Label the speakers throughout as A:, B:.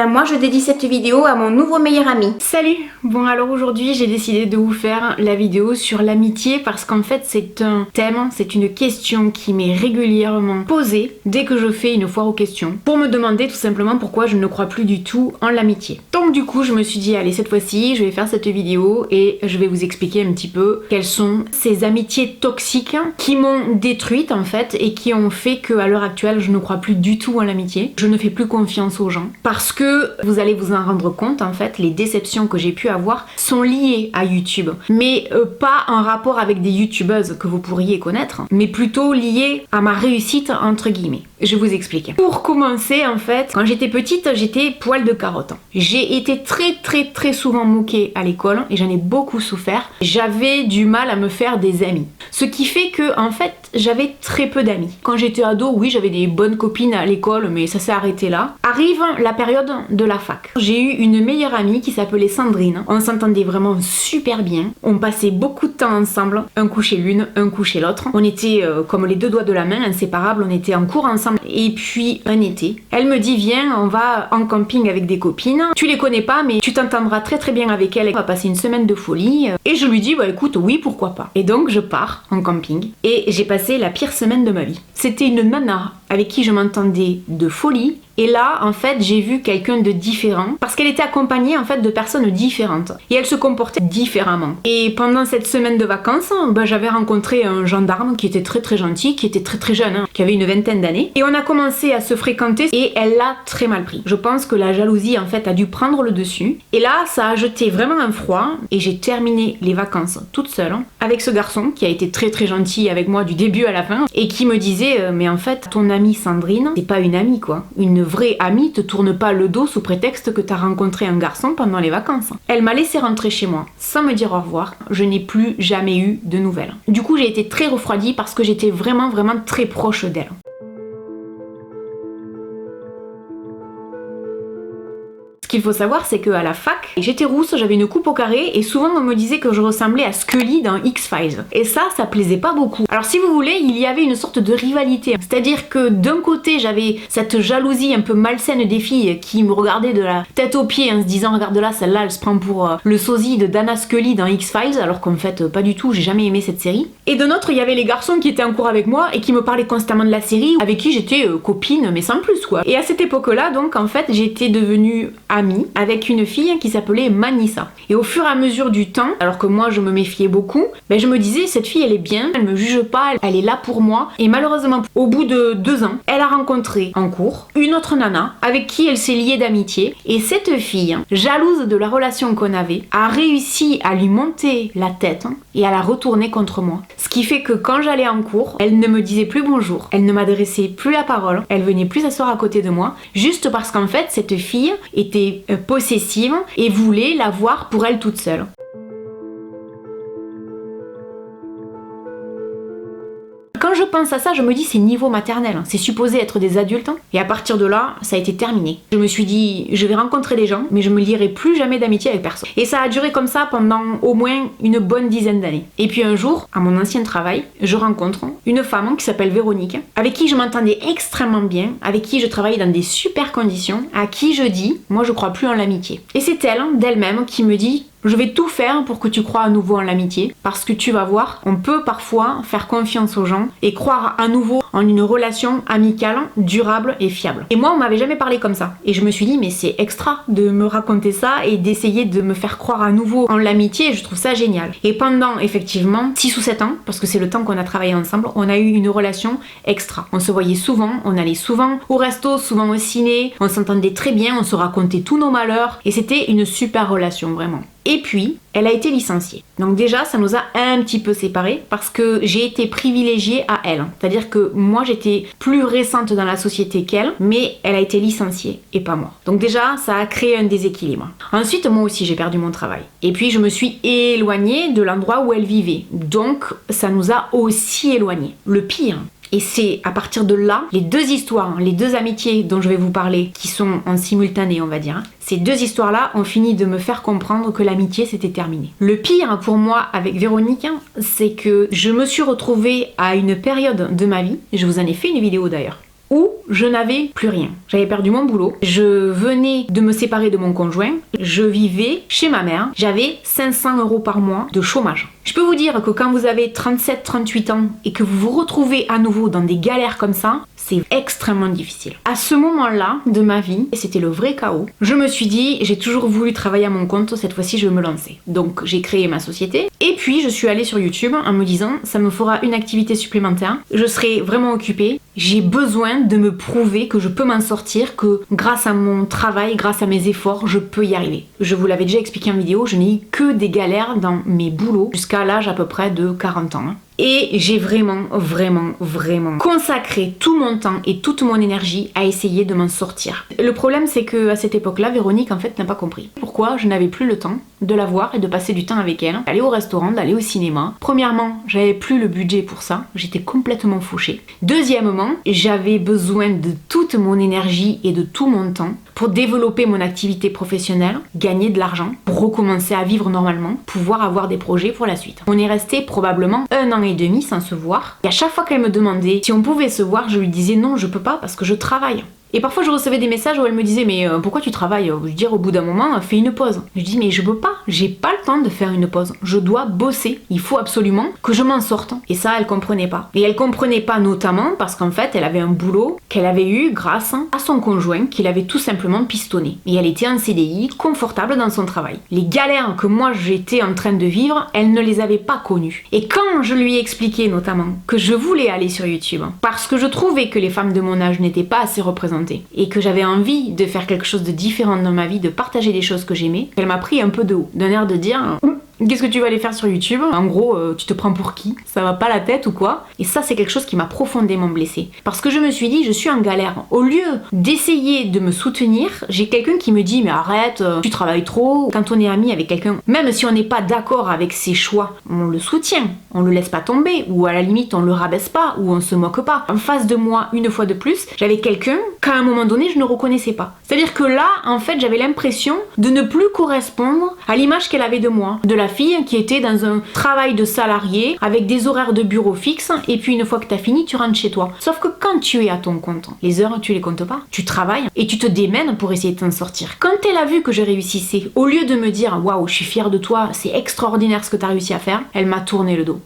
A: Moi je dédie cette vidéo à mon nouveau meilleur ami.
B: Salut! Bon alors aujourd'hui j'ai décidé de vous faire la vidéo sur l'amitié parce qu'en fait c'est un thème, c'est une question qui m'est régulièrement posée dès que je fais une foire aux questions pour me demander tout simplement pourquoi je ne crois plus du tout en l'amitié. Donc du coup je me suis dit allez cette fois-ci je vais faire cette vidéo et je vais vous expliquer un petit peu quelles sont ces amitiés toxiques qui m'ont détruite en fait et qui ont fait qu'à l'heure actuelle je ne crois plus du tout en l'amitié. Je ne fais plus confiance aux gens parce que vous allez vous en rendre compte en fait, les déceptions que j'ai pu avoir sont liées à YouTube, mais pas en rapport avec des youtubeuses que vous pourriez connaître, mais plutôt liées à ma réussite entre guillemets. Je vous explique. Pour commencer en fait, quand j'étais petite, j'étais poil de carotte. J'ai été très souvent moquée à l'école et j'en ai beaucoup souffert. J'avais du mal à me faire des amis. Ce qui fait que en fait, j'avais très peu d'amis. Quand j'étais ado, oui, j'avais des bonnes copines à l'école, mais ça s'est arrêté là. Arrive la période de la fac. J'ai eu une meilleure amie qui s'appelait Sandrine. On s'entendait vraiment super bien. On passait beaucoup de temps ensemble, un coup chez l'une, un coup chez l'autre. On était comme les deux doigts de la main, inséparables. On était en cours ensemble. Et puis un été, elle me dit viens, on va en camping avec des copines. Tu les connais pas, mais tu t'entendras très bien avec elles. On va passer une semaine de folie. Et je lui dis bah écoute, oui, pourquoi pas. Et donc je pars en camping et j'ai passé la pire semaine de ma vie. C'était une nana avec qui je m'entendais de folie. Et là, en fait, j'ai vu quelqu'un de différent parce qu'elle était accompagnée en fait de personnes différentes et elle se comportait différemment. Et pendant cette semaine de vacances, j'avais rencontré un gendarme qui était très gentil, qui était très jeune, qui avait une vingtaine d'années. Et on a commencé à se fréquenter et elle l'a très mal pris. Je pense que la jalousie en fait a dû prendre le dessus. Et là, ça a jeté vraiment un froid et j'ai terminé les vacances toute seule avec ce garçon qui a été très gentil avec moi du début à la fin et qui me disait mais en fait, ton amie Sandrine, c'est pas une amie quoi, une vraie amie te tourne pas le dos sous prétexte que t'as rencontré un garçon pendant les vacances. Elle m'a laissé rentrer chez moi sans me dire au revoir. Je n'ai plus jamais eu de nouvelles. Du coup, j'ai été très refroidie parce que j'étais vraiment très proche d'elle. Ce qu'il faut savoir, c'est qu'à la fac, j'étais rousse, j'avais une coupe au carré et souvent on me disait que je ressemblais à Scully dans X-Files. Et ça plaisait pas beaucoup. Alors si vous voulez, il y avait une sorte de rivalité. C'est-à-dire que d'un côté, j'avais cette jalousie un peu malsaine des filles qui me regardaient de la tête aux pieds en se disant regarde là, celle-là, elle se prend pour le sosie de Dana Scully dans X-Files, alors qu'en fait, pas du tout, j'ai jamais aimé cette série. Et de l'autre, il y avait les garçons qui étaient en cours avec moi et qui me parlaient constamment de la série, avec qui j'étais copine, mais sans plus quoi. Et à cette époque-là, donc en fait, j'étais devenue amie avec une fille qui s'appelait Manissa. Et au fur et à mesure du temps, alors que moi je me méfiais beaucoup, je me disais cette fille elle est bien, elle me juge pas, elle est là pour moi. Et malheureusement, au bout de 2 ans, elle a rencontré en cours une autre nana avec qui elle s'est liée d'amitié. Et cette fille, jalouse de la relation qu'on avait, a réussi à lui monter la tête et à la retourner contre moi. Ce qui fait que quand j'allais en cours, elle ne me disait plus bonjour, elle ne m'adressait plus la parole, elle venait plus s'asseoir à côté de moi, juste parce qu'en fait cette fille était possessive et voulait la voir pour elle toute seule. Quand je pense à ça, je me dis c'est niveau maternel, c'est supposé être des adultes et à partir de là, ça a été terminé. Je me suis dit je vais rencontrer des gens mais je me lierai plus jamais d'amitié avec personne. Et ça a duré comme ça pendant au moins une bonne dizaine d'années. Et puis un jour, à mon ancien travail, je rencontre une femme qui s'appelle Véronique, avec qui je m'entendais extrêmement bien, avec qui je travaillais dans des super conditions, à qui je dis moi je crois plus en l'amitié. Et c'est elle, d'elle-même, qui me dit je vais tout faire pour que tu crois à nouveau en l'amitié, parce que tu vas voir, on peut parfois faire confiance aux gens et croire à nouveau en une relation amicale, durable et fiable. Et moi, on m'avait jamais parlé comme ça. Et je me suis dit, mais c'est extra de me raconter ça et d'essayer de me faire croire à nouveau en l'amitié, je trouve ça génial. Et pendant, effectivement, 6 ou 7 ans, parce que c'est le temps qu'on a travaillé ensemble, on a eu une relation extra. On se voyait souvent, on allait souvent au resto, souvent au ciné, on s'entendait très bien, on se racontait tous nos malheurs, et c'était une super relation, vraiment. Et puis, elle a été licenciée. Donc déjà, ça nous a un petit peu séparés parce que j'ai été privilégiée à elle. C'est-à-dire que moi, j'étais plus récente dans la société qu'elle, mais elle a été licenciée et pas moi. Donc déjà, ça a créé un déséquilibre. Ensuite, moi aussi, j'ai perdu mon travail. Et puis, je me suis éloignée de l'endroit où elle vivait. Donc, ça nous a aussi éloignés. Le pire, et c'est à partir de là, les 2 histoires, les 2 amitiés dont je vais vous parler, qui sont en simultané on va dire, ces 2 histoires-là ont fini de me faire comprendre que l'amitié s'était terminée. Le pire pour moi avec Véronique, c'est que je me suis retrouvée à une période de ma vie, je vous en ai fait une vidéo d'ailleurs, où je n'avais plus rien. J'avais perdu mon boulot, je venais de me séparer de mon conjoint, je vivais chez ma mère, j'avais 500 € par mois de chômage. Je peux vous dire que quand vous avez 37-38 ans et que vous vous retrouvez à nouveau dans des galères comme ça, c'est extrêmement difficile. À ce moment-là de ma vie, et c'était le vrai chaos, je me suis dit, j'ai toujours voulu travailler à mon compte, cette fois-ci je vais me lancer. Donc j'ai créé ma société, et puis je suis allée sur YouTube en me disant, ça me fera une activité supplémentaire, je serai vraiment occupée, j'ai besoin de me prouver que je peux m'en sortir, que grâce à mon travail, grâce à mes efforts, je peux y arriver. Je vous l'avais déjà expliqué en vidéo, je n'ai eu que des galères dans mes boulots jusqu'à l'âge à peu près de 40 ans. Et j'ai vraiment consacré tout mon temps et toute mon énergie à essayer de m'en sortir. Le problème, c'est que à cette époque-là, Véronique, en fait, n'a pas compris. Pourquoi je n'avais plus le temps de la voir et de passer du temps avec elle, d'aller au restaurant, d'aller au cinéma. Premièrement, j'avais plus le budget pour ça, j'étais complètement fauchée. Deuxièmement, j'avais besoin de toute mon énergie et de tout mon temps pour développer mon activité professionnelle, gagner de l'argent, pour recommencer à vivre normalement, pouvoir avoir des projets pour la suite. On est resté probablement 1 an et demi sans se voir. Et à chaque fois qu'elle me demandait si on pouvait se voir, je lui disais non, je peux pas parce que je travaille. Et parfois je recevais des messages où elle me disait mais pourquoi tu travailles? Je veux dire au bout d'un moment fais une pause. Je dis mais je peux pas, j'ai pas le temps de faire une pause. Je dois bosser. Il faut absolument que je m'en sorte. Et ça elle comprenait pas. Et elle comprenait pas notamment parce qu'en fait elle avait un boulot qu'elle avait eu grâce à son conjoint qui l'avait tout simplement pistonné. Et elle était en CDI, confortable dans son travail. Les galères que moi j'étais en train de vivre, elle ne les avait pas connues. Et quand je lui ai expliqué notamment que je voulais aller sur YouTube parce que je trouvais que les femmes de mon âge n'étaient pas assez représentées et que j'avais envie de faire quelque chose de différent dans ma vie, de partager des choses que j'aimais, elle m'a pris un peu de haut, d'un air de dire qu'est-ce que tu vas aller faire sur YouTube? En gros, tu te prends pour qui? Ça va pas la tête ou quoi? Et ça, c'est quelque chose qui m'a profondément blessée. Parce que je me suis dit, je suis en galère. Au lieu d'essayer de me soutenir, j'ai quelqu'un qui me dit, mais arrête, tu travailles trop. Quand on est ami avec quelqu'un, même si on n'est pas d'accord avec ses choix, on le soutient. On le laisse pas tomber. Ou à la limite, on le rabaisse pas. Ou on se moque pas. En face de moi, une fois de plus, j'avais quelqu'un qu'à un moment donné, je ne reconnaissais pas. C'est-à-dire que là, en fait, j'avais l'impression de ne plus correspondre à l'image qu'elle avait de moi. De la fille qui était dans un travail de salarié avec des horaires de bureau fixes et puis une fois que t'as fini tu rentres chez toi. Sauf que quand tu es à ton compte, les heures tu les comptes pas, tu travailles et tu te démènes pour essayer de t'en sortir. Quand elle a vu que je réussissais, au lieu de me dire waouh je suis fière de toi, c'est extraordinaire ce que t'as réussi à faire, elle m'a tourné le dos.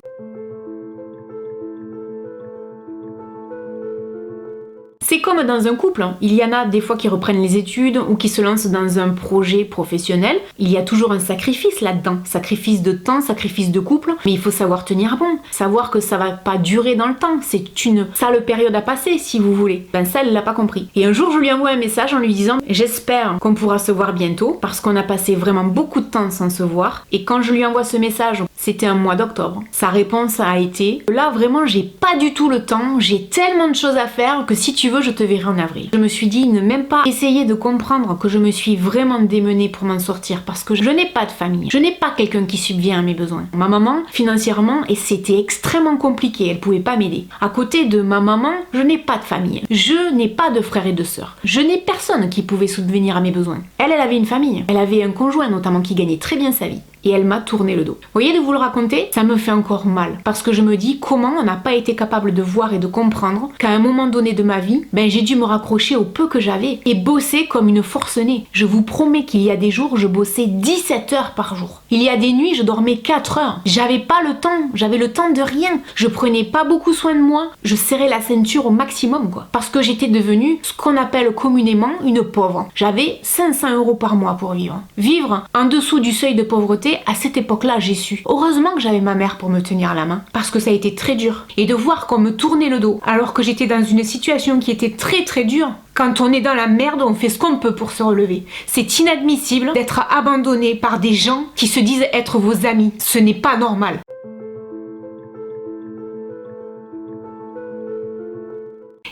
B: C'est comme dans un couple, il y en a des fois qui reprennent les études ou qui se lancent dans un projet professionnel. Il y a toujours un sacrifice là-dedans, sacrifice de temps, sacrifice de couple, mais il faut savoir tenir bon, savoir que ça va pas durer dans le temps, c'est une sale période à passer si vous voulez. Ben ça, elle l'a pas compris. Et un jour, je lui envoie un message en lui disant « J'espère qu'on pourra se voir bientôt parce qu'on a passé vraiment beaucoup de temps sans se voir. » Et quand je lui envoie ce message, c'était un mois d'octobre. Sa réponse a été « Là, vraiment, j'ai pas du tout le temps, j'ai tellement de choses à faire que si tu veux, je te verrai en avril. » Je me suis dit ne même pas essayer de comprendre que je me suis vraiment démenée pour m'en sortir parce que je n'ai pas de famille. Je n'ai pas quelqu'un qui subvient à mes besoins. Ma maman, financièrement, et c'était extrêmement compliqué, elle pouvait pas m'aider. À côté de ma maman, je n'ai pas de famille. Je n'ai pas de frères et de sœurs. Je n'ai personne qui pouvait subvenir à mes besoins. Elle avait une famille. Elle avait un conjoint notamment qui gagnait très bien sa vie. Et elle m'a tourné le dos. Vous voyez, de vous le raconter, ça me fait encore mal. Parce que je me dis comment on n'a pas été capable de voir et de comprendre qu'à un moment donné de ma vie, j'ai dû me raccrocher au peu que j'avais et bosser comme une forcenée. Je vous promets qu'il y a des jours, je bossais 17 heures par jour. Il y a des nuits, je dormais 4 heures. J'avais pas le temps, j'avais le temps de rien. Je prenais pas beaucoup soin de moi. Je serrais la ceinture au maximum, quoi. Parce que j'étais devenue ce qu'on appelle communément une pauvre. J'avais 500 € par mois pour vivre. Vivre en dessous du seuil de pauvreté, à cette époque-là, j'ai su. Heureusement que j'avais ma mère pour me tenir la main, parce que ça a été très dur. Et de voir qu'on me tournait le dos, alors que j'étais dans une situation qui était très très dure. Quand on est dans la merde, on fait ce qu'on peut pour se relever. C'est inadmissible d'être abandonné par des gens qui se disent être vos amis. Ce n'est pas normal.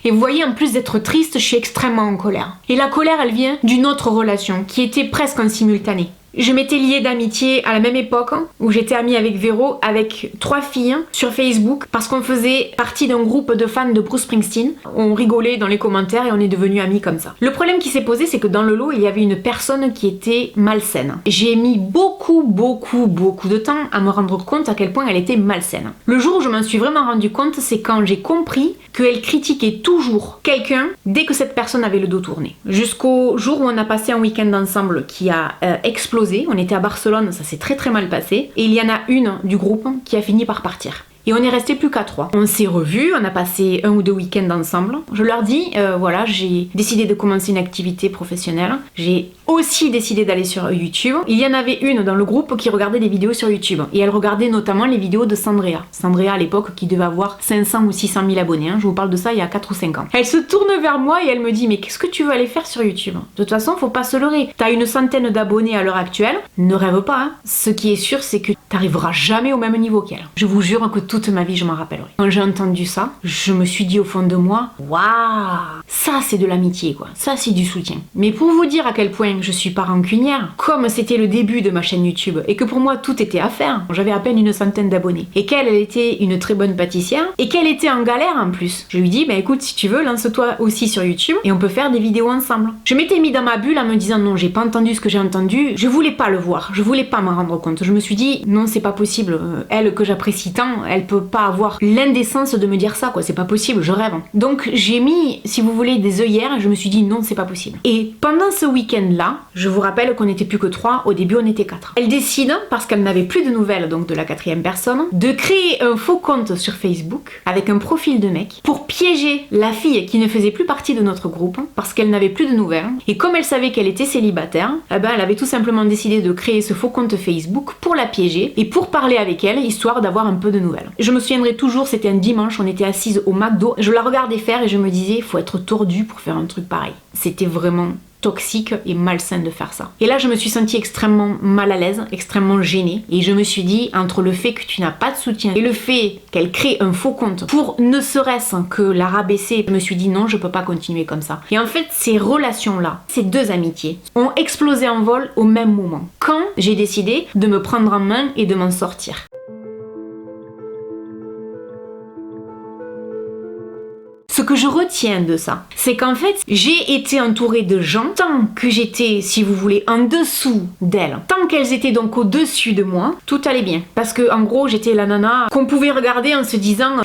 B: Et vous voyez, en plus d'être triste, je suis extrêmement en colère. Et la colère, elle vient d'une autre relation qui était presque en simultané. Je m'étais liée d'amitié à la même époque où j'étais amie avec Véro, avec 3 filles sur Facebook parce qu'on faisait partie d'un groupe de fans de Bruce Springsteen. On rigolait dans les commentaires et on est devenus amis comme ça. Le problème qui s'est posé, c'est que dans le lot, il y avait une personne qui était malsaine. J'ai mis beaucoup de temps à me rendre compte à quel point elle était malsaine. Le jour où je m'en suis vraiment rendu compte, c'est quand j'ai compris qu'elle critiquait toujours quelqu'un dès que cette personne avait le dos tourné. Jusqu'au jour où on a passé un week-end ensemble qui a explosé. On était à Barcelone, ça s'est très mal passé. Et il y en a une du groupe qui a fini par partir. Et on est resté plus qu'à 3. On s'est revus, on a passé 1 ou 2 week-ends ensemble. Je leur dis, voilà, j'ai décidé de commencer une activité professionnelle. J'ai aussi décidé d'aller sur YouTube. Il y en avait une dans le groupe qui regardait des vidéos sur YouTube. Et elle regardait notamment les vidéos de Sandrea. Sandrea à l'époque qui devait avoir 500 ou 600 000 abonnés. Je vous parle de ça il y a 4 ou 5 ans. Elle se tourne vers moi et elle me dit, mais qu'est-ce que tu veux aller faire sur YouTube? De toute façon, faut pas se leurrer. T'as une centaine d'abonnés à l'heure actuelle. Ne rêve pas. Hein. Ce qui est sûr, c'est que t'arriveras jamais au même niveau qu'elle. Je vous jure que toute ma vie, je m'en rappellerai. Quand j'ai entendu ça, je me suis dit au fond de moi, waouh, ça c'est de l'amitié quoi, ça c'est du soutien. Mais pour vous dire à quel point je suis pas rancunière, comme c'était le début de ma chaîne YouTube et que pour moi tout était à faire, j'avais à peine une centaine d'abonnés et qu'elle était une très bonne pâtissière et qu'elle était en galère en plus. Je lui dis, bah écoute, si tu veux, lance-toi aussi sur YouTube et on peut faire des vidéos ensemble. Je m'étais mis dans ma bulle en me disant non, j'ai pas entendu ce que j'ai entendu, je voulais pas le voir, je voulais pas m'en rendre compte. Je me suis dit non, c'est pas possible, elle que j'apprécie tant, elle peut pas avoir l'indécence de me dire ça quoi, c'est pas possible, je rêve. Donc j'ai mis, si vous voulez, des œillères et je me suis dit non, c'est pas possible. Et pendant ce week-end là, je vous rappelle qu'on n'était plus que 3, au début on était 4. Elle décide, parce qu'elle n'avait plus de nouvelles donc de la 4e personne, de créer un faux compte sur Facebook avec un profil de mec pour piéger la fille qui ne faisait plus partie de notre groupe parce qu'elle n'avait plus de nouvelles. Et comme elle savait qu'elle était célibataire, elle avait tout simplement décidé de créer ce faux compte Facebook pour la piéger et pour parler avec elle, histoire d'avoir un peu de nouvelles. Je me souviendrai toujours, c'était un dimanche, on était assises au McDo, je la regardais faire et je me disais, faut être tordu pour faire un truc pareil. C'était vraiment toxique et malsain de faire ça. Et là, je me suis sentie extrêmement mal à l'aise, extrêmement gênée. Et je me suis dit, entre le fait que tu n'as pas de soutien et le fait qu'elle crée un faux compte pour ne serait-ce que la rabaisser, je me suis dit non, je peux pas continuer comme ça. Et en fait, ces relations-là, ces 2 amitiés, ont explosé en vol au même moment. Quand j'ai décidé de me prendre en main et de m'en sortir. Ce que je retiens de ça, c'est qu'en fait, j'ai été entourée de gens tant que j'étais, si vous voulez, en dessous d'elles. Tant qu'elles étaient donc au-dessus de moi, tout allait bien. Parce que, en gros, j'étais la nana qu'on pouvait regarder en se disant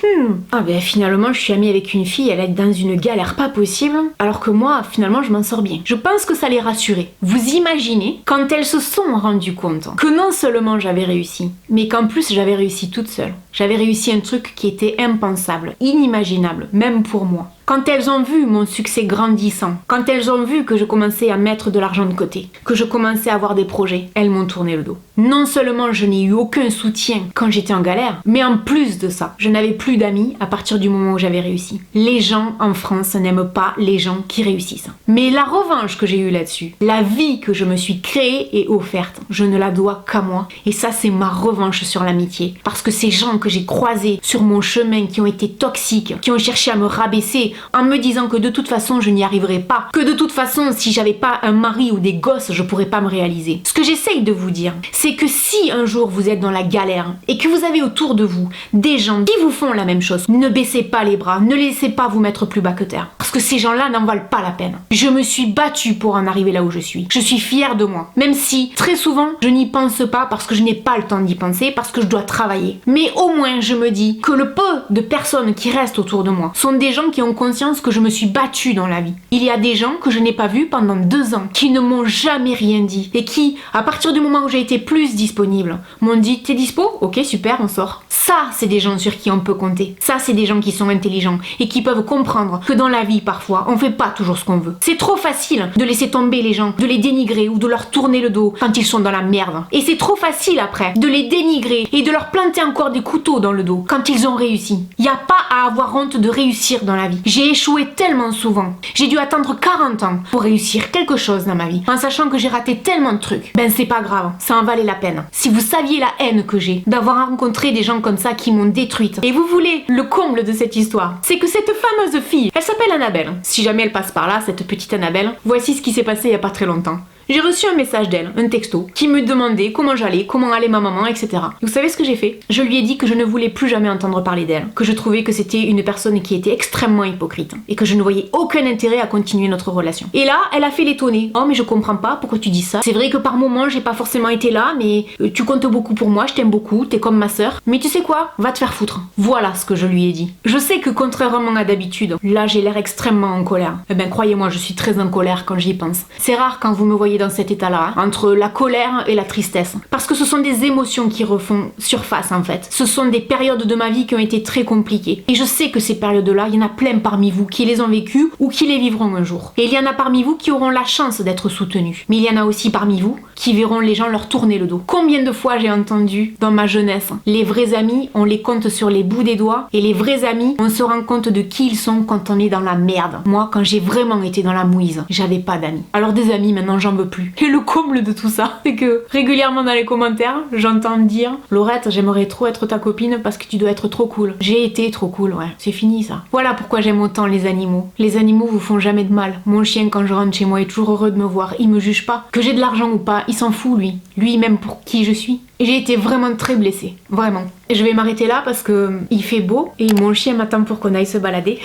B: finalement, je suis amie avec une fille, elle est dans une galère pas possible, alors que moi, finalement, je m'en sors bien. Je pense que ça les rassurait. Vous imaginez, quand elles se sont rendues compte que non seulement j'avais réussi, mais qu'en plus, j'avais réussi toute seule. J'avais réussi un truc qui était impensable, inimaginable, même pour moi. Quand elles ont vu mon succès grandissant, quand elles ont vu que je commençais à mettre de l'argent de côté, que je commençais à avoir des projets, elles m'ont tourné le dos. Non seulement je n'ai eu aucun soutien quand j'étais en galère, mais en plus de ça, je n'avais plus d'amis à partir du moment où j'avais réussi. Les gens en France n'aiment pas les gens qui réussissent. Mais la revanche que j'ai eue là-dessus, la vie que je me suis créée et offerte, je ne la dois qu'à moi. Et ça, c'est ma revanche sur l'amitié. Parce que ces gens que j'ai croisés sur mon chemin, qui ont été toxiques, qui ont cherché à me rabaisser, en me disant que de toute façon je n'y arriverais pas, que de toute façon si j'avais pas un mari ou des gosses je pourrais pas me réaliser. Ce que j'essaye de vous dire, c'est que si un jour vous êtes dans la galère et que vous avez autour de vous des gens qui vous font la même chose, ne baissez pas les bras, ne laissez pas vous mettre plus bas que terre. Parce que ces gens-là n'en valent pas la peine. Je me suis battue pour en arriver là où je suis. Je suis fière de moi. Même si très souvent je n'y pense pas parce que je n'ai pas le temps d'y penser, parce que je dois travailler. Mais au moins je me dis que le peu de personnes qui restent autour de moi sont des gens qui ont conscience que je me suis battue dans la vie. Il y a des gens que je n'ai pas vus pendant 2 ans, qui ne m'ont jamais rien dit et qui, à partir du moment où j'ai été plus disponible, m'ont dit t'es dispo? Ok, super, on sort. Ça, c'est des gens sur qui on peut compter. Ça, c'est des gens qui sont intelligents et qui peuvent comprendre que dans la vie, parfois, on fait pas toujours ce qu'on veut. C'est trop facile de laisser tomber les gens, de les dénigrer ou de leur tourner le dos quand ils sont dans la merde. Et c'est trop facile après de les dénigrer et de leur planter encore des couteaux dans le dos quand ils ont réussi. Il n'y a pas à avoir honte de réussir dans la vie. J'ai échoué tellement souvent. J'ai dû attendre 40 ans pour réussir quelque chose dans ma vie, en sachant que j'ai raté tellement de trucs. Ben c'est pas grave, ça en valait la peine. Si vous saviez la haine que j'ai d'avoir rencontré des gens comme ça qui m'ont détruite. Et vous voulez le comble de cette histoire, c'est que cette fameuse fille, elle s'appelle Annabelle. Si jamais elle passe par là, cette petite Annabelle, voici ce qui s'est passé il y a pas très longtemps. J'ai reçu un message d'elle, un texto, qui me demandait comment j'allais, comment allait ma maman, etc. Vous savez ce que j'ai fait? Je lui ai dit que je ne voulais plus jamais entendre parler d'elle, que je trouvais que c'était une personne qui était extrêmement hypocrite et que je ne voyais aucun intérêt à continuer notre relation. Et là, elle a fait l'étonner. Oh mais je comprends pas, pourquoi tu dis ça? C'est vrai que par moments j'ai pas forcément été là, mais tu comptes beaucoup pour moi, je t'aime beaucoup, t'es comme ma sœur. Mais tu sais quoi? Va te faire foutre. Voilà ce que je lui ai dit. Je sais que contrairement à d'habitude, là j'ai l'air extrêmement en colère. Eh ben croyez-moi, je suis très en colère quand j'y pense. C'est rare quand vous me voyez dans cet état-là, entre la colère et la tristesse. Parce que ce sont des émotions qui refont surface en fait. Ce sont des périodes de ma vie qui ont été très compliquées. Et je sais que ces périodes-là, il y en a plein parmi vous qui les ont vécues ou qui les vivront un jour. Et il y en a parmi vous qui auront la chance d'être soutenus. Mais il y en a aussi parmi vous qui verront les gens leur tourner le dos. Combien de fois j'ai entendu dans ma jeunesse, les vrais amis, on les compte sur les bouts des doigts, et les vrais amis, on se rend compte de qui ils sont quand on est dans la merde. Moi, quand j'ai vraiment été dans la mouise, j'avais pas d'amis. Alors des amis, maintenant j'en veux plus. Et le comble de tout ça, c'est que régulièrement dans les commentaires, j'entends dire « Laurette, j'aimerais trop être ta copine parce que tu dois être trop cool. » J'ai été trop cool, ouais. C'est fini ça. Voilà pourquoi j'aime autant les animaux. Les animaux vous font jamais de mal. Mon chien, quand je rentre chez moi, est toujours heureux de me voir. Il me juge pas. Que j'ai de l'argent ou pas, il s'en fout lui. Lui, même pour qui je suis. Et j'ai été vraiment très blessée. Vraiment. Et je vais m'arrêter là parce que il fait beau et mon chien m'attend pour qu'on aille se balader.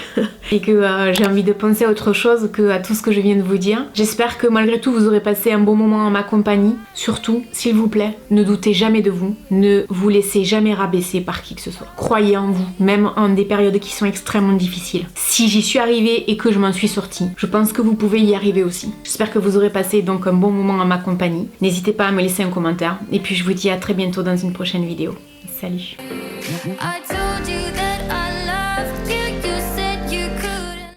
B: Et que j'ai envie de penser à autre chose que à tout ce que je viens de vous dire. J'espère que malgré tout vous aurez passé un bon moment en ma compagnie. Surtout, s'il vous plaît, ne doutez jamais de vous. Ne vous laissez jamais rabaisser par qui que ce soit. Croyez en vous, même en des périodes qui sont extrêmement difficiles. Si j'y suis arrivée et que je m'en suis sortie, je pense que vous pouvez y arriver aussi. J'espère que vous aurez passé donc un bon moment en ma compagnie. N'hésitez pas à me laisser un commentaire. Et puis je vous dis à très bientôt dans une prochaine vidéo. Salut!